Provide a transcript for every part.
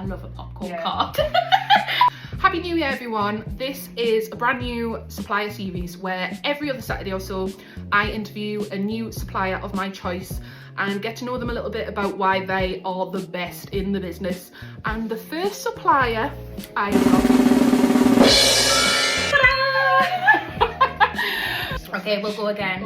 I love a popcorn cart. Happy New Year, everyone. This is a brand new supplier series where every other Saturday or so I interview a new supplier of my choice and get to know them a little bit about why they are the best in the business. And the first supplier I love. Okay, we'll go again.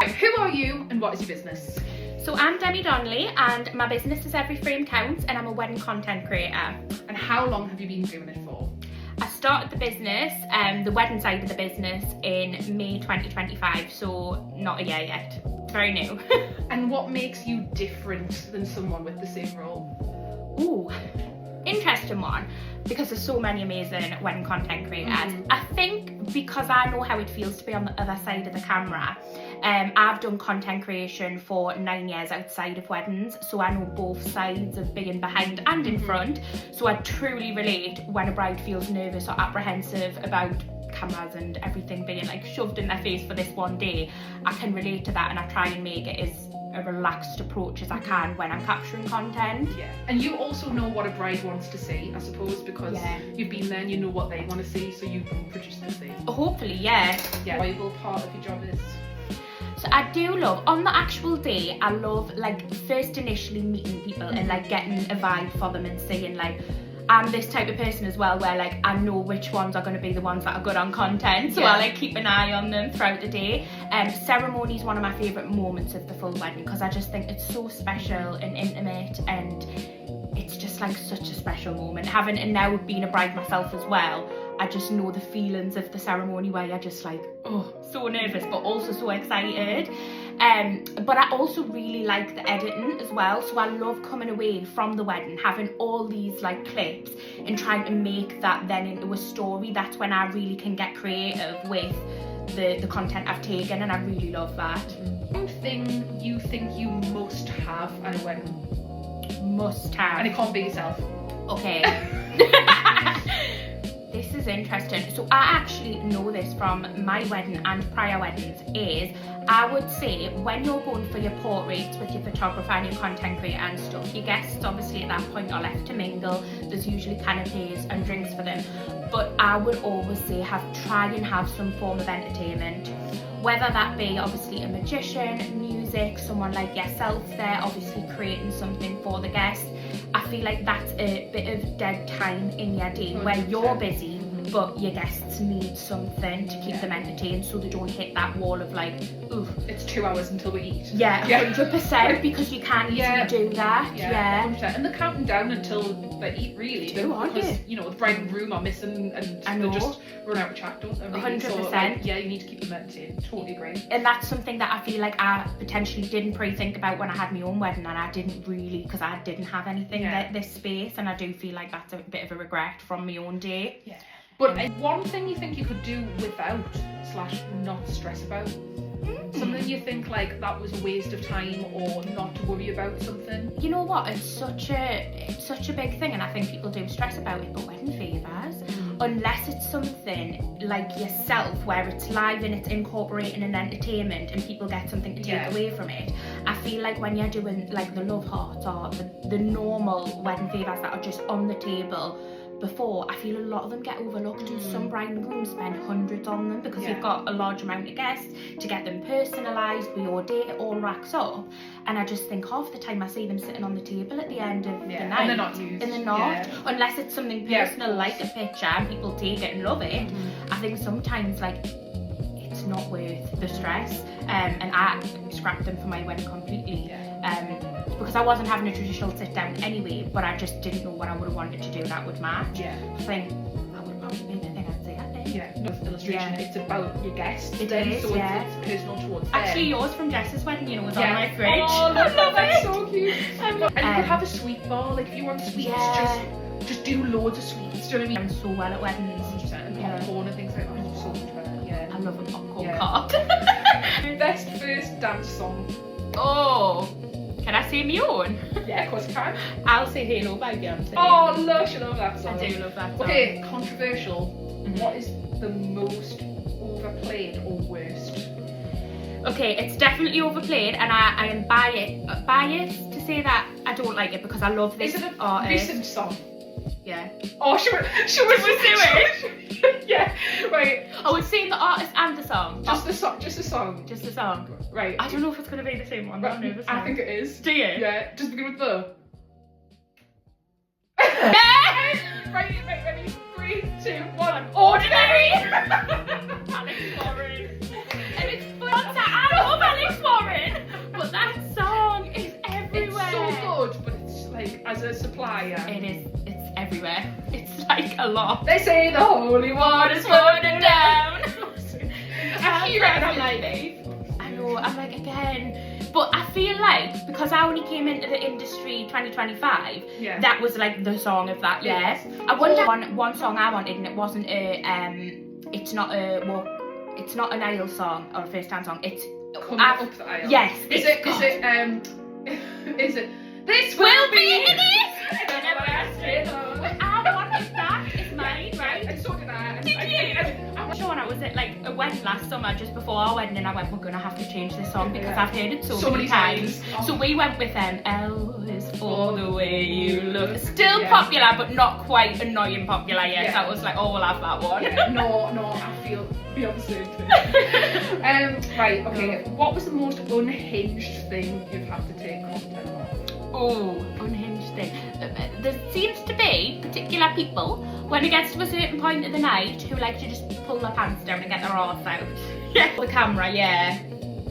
Right, who are you and what is your business? So I'm Demi Donnelly and my business is Every Frame Counts and I'm a wedding content creator. And how long have you been doing it for? I started the business, the wedding side of the business, in May 2025, so not a year yet. Very new. And what makes you different than someone with the same role? Ooh, interesting one, because there's so many amazing wedding content creators. I think because I know how it feels to be on the other side of the camera. I've done content creation for 9 years outside of weddings, so I know both sides of being behind and in front. So I truly relate when a bride feels nervous or apprehensive about cameras and everything being like shoved in their face for this one day. I can relate to that, and I try and make it as a relaxed approach as I can when I'm capturing content. Yeah, and you also know what a bride wants to see, I suppose, because you've been there and you know what they want to see, so you can produce the same. Hopefully, yeah. Yeah, valuable part of your job is? So I do love, on the actual day, I love like first initially meeting people and like getting a vibe for them and seeing like, I'm this type of person as well where like I know which ones are going to be the ones that are good on content, so I like keep an eye on them throughout the day. Ceremony is one of my favourite moments of the full wedding because I just think it's so special and intimate, and it's just like such a special moment. Having and now being a bride myself as well, I just know the feelings of the ceremony where you're just like, oh, so nervous but also so excited. But I also really like the editing as well, so I love coming away from the wedding having all these like clips and trying to make that then into a story. That's when I really can get creative with the content I've taken, and I really love that. One thing you think you must have at a wedding? Must have. And it can't be yourself. Okay. This is interesting. So I actually know this from my wedding and prior weddings is, I would say when you're going for your portraits with your photographer and your content creator and stuff, your guests obviously at that point are left to mingle. There's usually canapes and drinks for them. But I would always say try and have some form of entertainment. Whether that be obviously a magician, music, someone like yourself there obviously creating something for the guests. I feel like that's a bit of dead time in your day 100%. Where you're busy but your guests need something to keep them entertained so they don't hit that wall of like, ooh, it's 2 hours until we eat. Yeah, 100%, because you can easily do that. Yeah, 100%. And they're counting down until they eat, really. Because you know, the bride and groom are missing and they just run out of chat, don't they? Really? 100%. So, like, yeah, you need to keep them entertained. Totally agree. And that's something that I feel like I potentially didn't pre-think about when I had my own wedding, and I didn't really, because I didn't have anything this space, and I do feel like that's a bit of a regret from my own day. Yeah. But one thing you think you could do without / not stress about? Something you think like that was a waste of time or not to worry about something? You know what, it's such a big thing, and I think people do stress about it, but wedding favours, unless it's something like yourself where it's live and it's incorporating an entertainment and people get something to take away from it, I feel like when you're doing like the love hearts or the normal wedding favours that are just on the table before, I feel a lot of them get overlooked, and some bride and groom spend hundreds on them because you've got a large amount of guests to get them personalised with your date, it all racks up, and I just think half the time I see them sitting on the table at the end of the night and they're not used. And they're not, unless it's something personal like a picture and people take it and love it. I think sometimes like it's not worth the stress, and I scrapped them for my wedding completely. Because I wasn't having a traditional sit down anyway, but I just didn't know what I would have wanted to do that would match. I think that would probably be the thing I'd say that day. Yeah, no illustration, it's about your guests. It is, so it's personal towards them. Actually, yours from Jess's wedding, you know, was on my fridge. Oh, I love that's so cute. And you could have a sweet bar, like if you want sweets, just do loads of sweets. Do you know what I mean? I'm so well at weddings. 100%. And popcorn and things like that. So much better. Yeah. I love a popcorn cart. Best first dance song. Oh. Can I say my own? Yeah, of course you can. I'll say Halo by Beyonce. Oh, lush, I love that song. I do love that song. Okay, controversial. What is the most overplayed or worst? Okay, it's definitely overplayed, and I am biased to say that I don't like it because I love this Is it a artist. recent song? Yeah. Oh, she was doing. Yeah. Right. I would sing the artist and the song. Just the song. Just the song. Just the song. Right. I don't know if it's gonna be the same one. I'm nervous now. I think it is. Do you? Yeah. Just begin with the. Yeah. Right. Ready. 3, 2, 1. Ordinary. Alex Warren. And it's fun. I love Alex Warren, but that song is everywhere. It's so good, but it's like as a supplier. It is. It's everywhere. It's like a lot. They say the holy water's Water's flowing down. I hear it and I'm like, I know. I'm like again. But I feel like because I only came into the industry 2025, yeah. that was like the song of that year. Yes. I wonder one song I wanted, and it wasn't a it's not an aisle song or a first time song. It's coming up the aisle. Yes. Is it this will be in it? I wanted that. It's mine, right? And so did I. Did you? I'm sure when I was at like a wedding last summer, just before our wedding, and I went, we're gonna have to change this song because I've heard it so many times. Oh. So we went with L is for the way you look. Still popular, but not quite annoying popular yet. Yeah. That was like, oh, we'll have that one. Yeah. No, I feel the opposite. Right, okay. What was the most unhinged thing you've had to take content off? Oh, unhinged thing. There seems to be particular people when it gets to a certain point of the night who like to just pull their pants down and get their arse out. Yeah. The camera, yeah.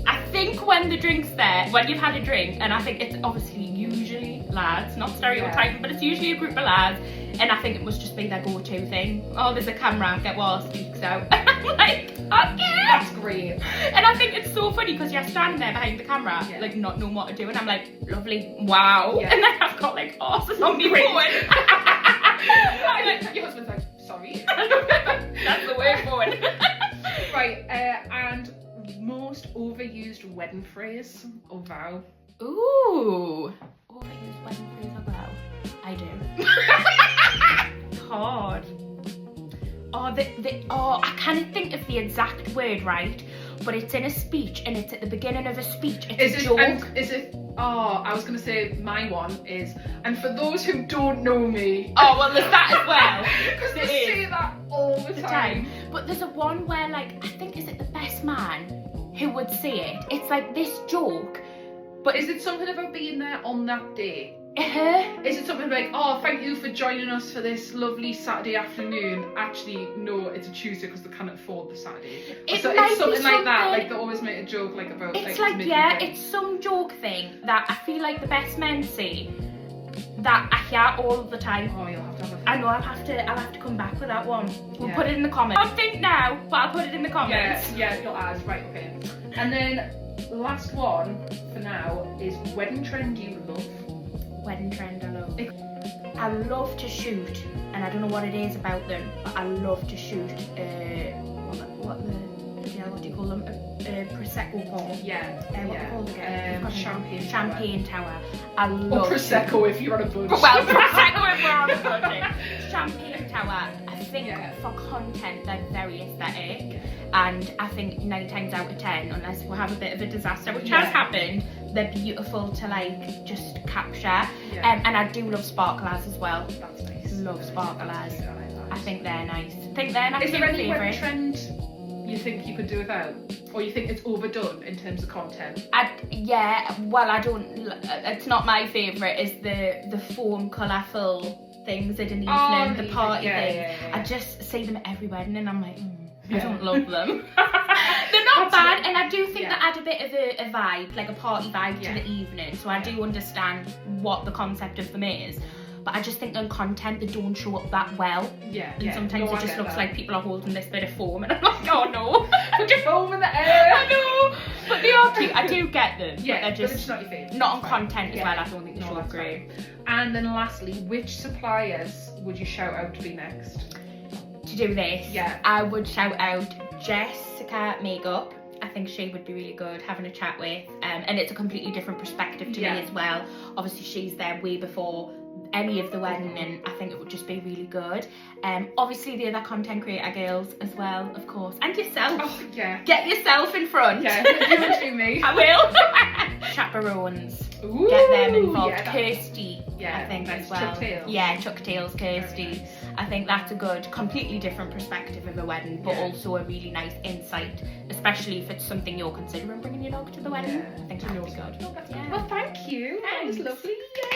I think when the drink's there, when you've had a drink, and I think it's obviously usually lads, not stereotyping, but it's usually a group of lads, and I think it must just be their go-to thing. Oh, there's a camera, get what speaks out. I'm like, okay. That's great. And I think it's so funny because you're standing there behind the camera, like not knowing what to do, and I'm like, lovely, wow. Yeah. And then I've got like horses on me going. Your husband's like, sorry. That's the way forward. Right, and most overused wedding phrase or vow? Ooh. Overused wedding phrase or vow? I do. Hard. I can't think of the exact word, right? But it's in a speech, and it's at the beginning of a speech. It's a joke. I was going to say my one is, and for those who don't know me. Oh, well, there's that as well. Because they say that all the time. But there's a one where, like, I think, is it the best man who would say it? It's like this joke. But is it something about being there on that day? Is it something like, oh, thank you for joining us for this lovely Saturday afternoon? Actually, no, it's a Tuesday because they can't afford the Saturday. It's something like that. Like they always make a joke like about. It's like it's some joke thing that I feel like the best men say that I hear all the time. Oh, you'll have to have a think. I know I'll have to come back with that one. We'll put it in the comments. I don't think now, but I'll put it in the comments. Yeah, you'll add. Right, okay. And then last one for now is wedding trend you love. Wedding trend I love. I love to shoot, and I don't know what it is about them, but I love to shoot what do you call them? Prosecco bottle. Yeah. What are they called again? Champagne tower. I love. Or Prosecco if you're on a budget. Well, Prosecco if we're on a budget. Champagne tower. I think for content they're very aesthetic, and I think 9 times out of 10, unless we have a bit of a disaster, which has happened, they're beautiful to like just capture. And I do love sparklers as well. That's nice. Love sparklers. I think they're nice. Is there any wedding trend you think you could do without, or you think it's overdone in terms of content? I don't. It's not my favourite. Is the foam colourful things at an evening, the party thing. I just see them at every wedding, and I'm like, I don't love them. They're not bad, and I do think they add a bit of a vibe, like a party vibe to the evening. So I do understand what the concept of them is. But I just think on content they don't show up that well. And sometimes it just looks like people are holding this bit of foam, and I'm like, oh no, put your foam in the air. I know, but they are cute. I do get them. Yeah, but they're just it's not your favourite. Not on content as well. I don't think they show up great. And then lastly, which suppliers would you shout out to be next? To do this, I would shout out Jessica Makeup. I think she would be really good having a chat with, and it's a completely different perspective to me as well. Obviously, she's there way before any of the wedding, and I think it would just be really good. Obviously the other content creator girls as well, of course, and yourself. Oh, yeah. Get yourself in front. Yeah, you interview me. I will. Chaperones. Ooh, Get them involved. yeah, Kirsty, yeah, I think nice. as well. Chuck Tails. Yeah, Chuck Tails, Kirsty. Very nice. I think that's a good, completely different perspective of a wedding, but Yeah. also a really nice insight, especially if it's something you're considering bringing your dog to the wedding. Yeah. I think that would be good. Oh, that's Yeah. Well, thank you. That was Thanks. lovely. Yay.